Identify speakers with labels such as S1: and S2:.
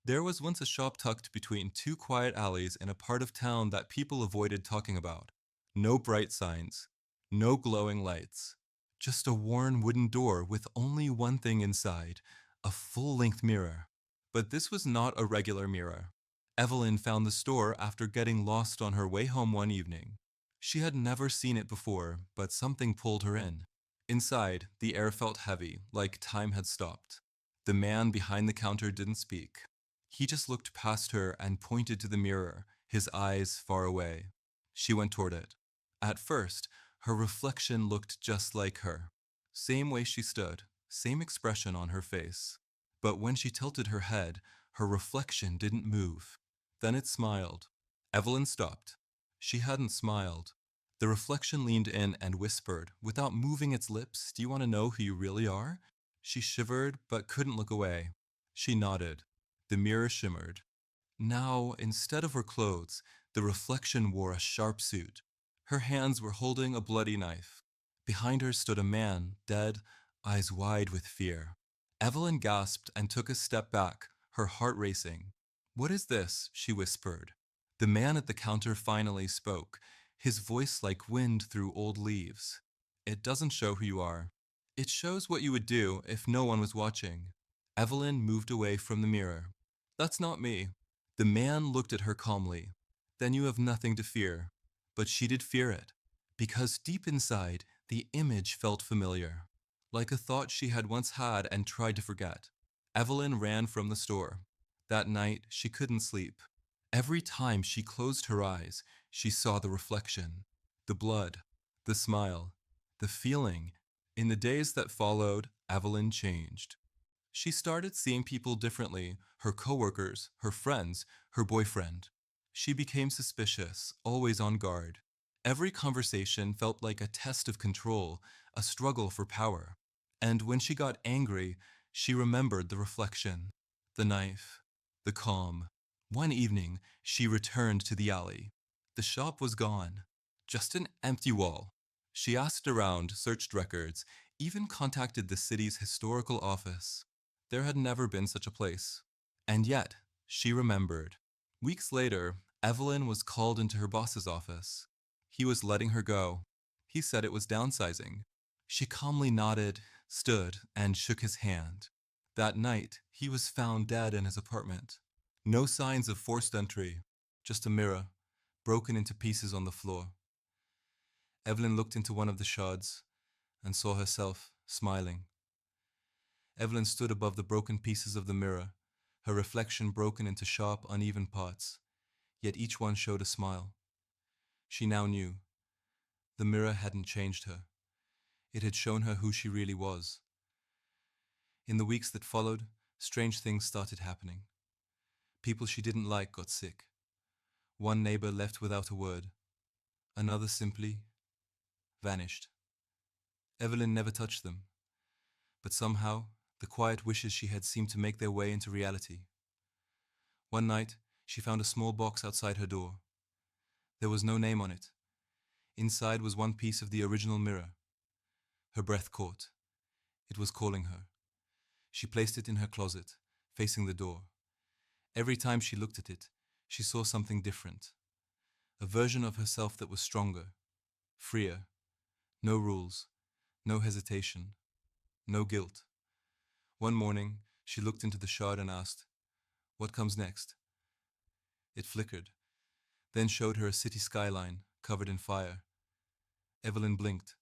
S1: There was once a shop tucked between two quiet alleys in a part of town that people avoided talking about. No bright signs, no glowing lights, just a worn wooden door with only one thing inside, a full-length mirror. But this was not a regular mirror. Evelyn found the store after getting lost on her way home one evening. She had never seen it before, but something pulled her in. Inside, the air felt heavy, like time had stopped. The man behind the counter didn't speak. He just looked past her and pointed to the mirror, his eyes far away. She went toward it. At first, her reflection looked just like her. Same way she stood, same expression on her face. But when she tilted her head, her reflection didn't move. Then it smiled. Evelyn stopped. She hadn't smiled. The reflection leaned in and whispered, without moving its lips, "Do you want to know who you really are?" She shivered, but couldn't look away. She nodded. The mirror shimmered. Now, instead of her clothes, the reflection wore a sharp suit. Her hands were holding a bloody knife. Behind her stood a man, dead, eyes wide with fear. Evelyn gasped and took a step back, her heart racing. "What is this?" she whispered. The man at the counter finally spoke, his voice like wind through old leaves. "It doesn't show who you are. It shows what you would do if no one was watching." Evelyn moved away from the mirror. "That's not me." The man looked at her calmly. "Then you have nothing to fear." But she did fear it, because deep inside, the image felt familiar, like a thought she had once had and tried to forget. Evelyn ran from the store. That night, she couldn't sleep. Every time she closed her eyes, she saw the reflection, the blood, the smile, the feeling. In the days that followed, Evelyn changed. She started seeing people differently, her coworkers, her friends, her boyfriend. She became suspicious, always on guard. Every conversation felt like a test of control, a struggle for power. And when she got angry, she remembered the reflection, the knife, the calm. One evening, she returned to the alley. The shop was gone, just an empty wall. She asked around, searched records, even contacted the city's historical office. There had never been such a place. And yet, she remembered. Weeks later, Evelyn was called into her boss's office. He was letting her go. He said it was downsizing. She calmly nodded, stood, and shook his hand. That night, he was found dead in his apartment. No signs of forced entry, just a mirror, broken into pieces on the floor. Evelyn looked into one of the shards and saw herself, smiling. Evelyn stood above the broken pieces of the mirror, her reflection broken into sharp, uneven parts, yet each one showed a smile. She now knew. The mirror hadn't changed her. It had shown her who she really was. In the weeks that followed, strange things started happening. People she didn't like got sick. One neighbor left without a word. Another simply vanished. Evelyn never touched them, but somehow the quiet wishes she had seemed to make their way into reality. One night, she found a small box outside her door. There was no name on it. Inside was one piece of the original mirror. Her breath caught. It was calling her. She placed it in her closet, facing the door. Every time she looked at it, she saw something different. A version of herself that was stronger, freer. No rules, no hesitation, no guilt. One morning, she looked into the shard and asked, "What comes next?" It flickered, then showed her a city skyline covered in fire. Evelyn blinked.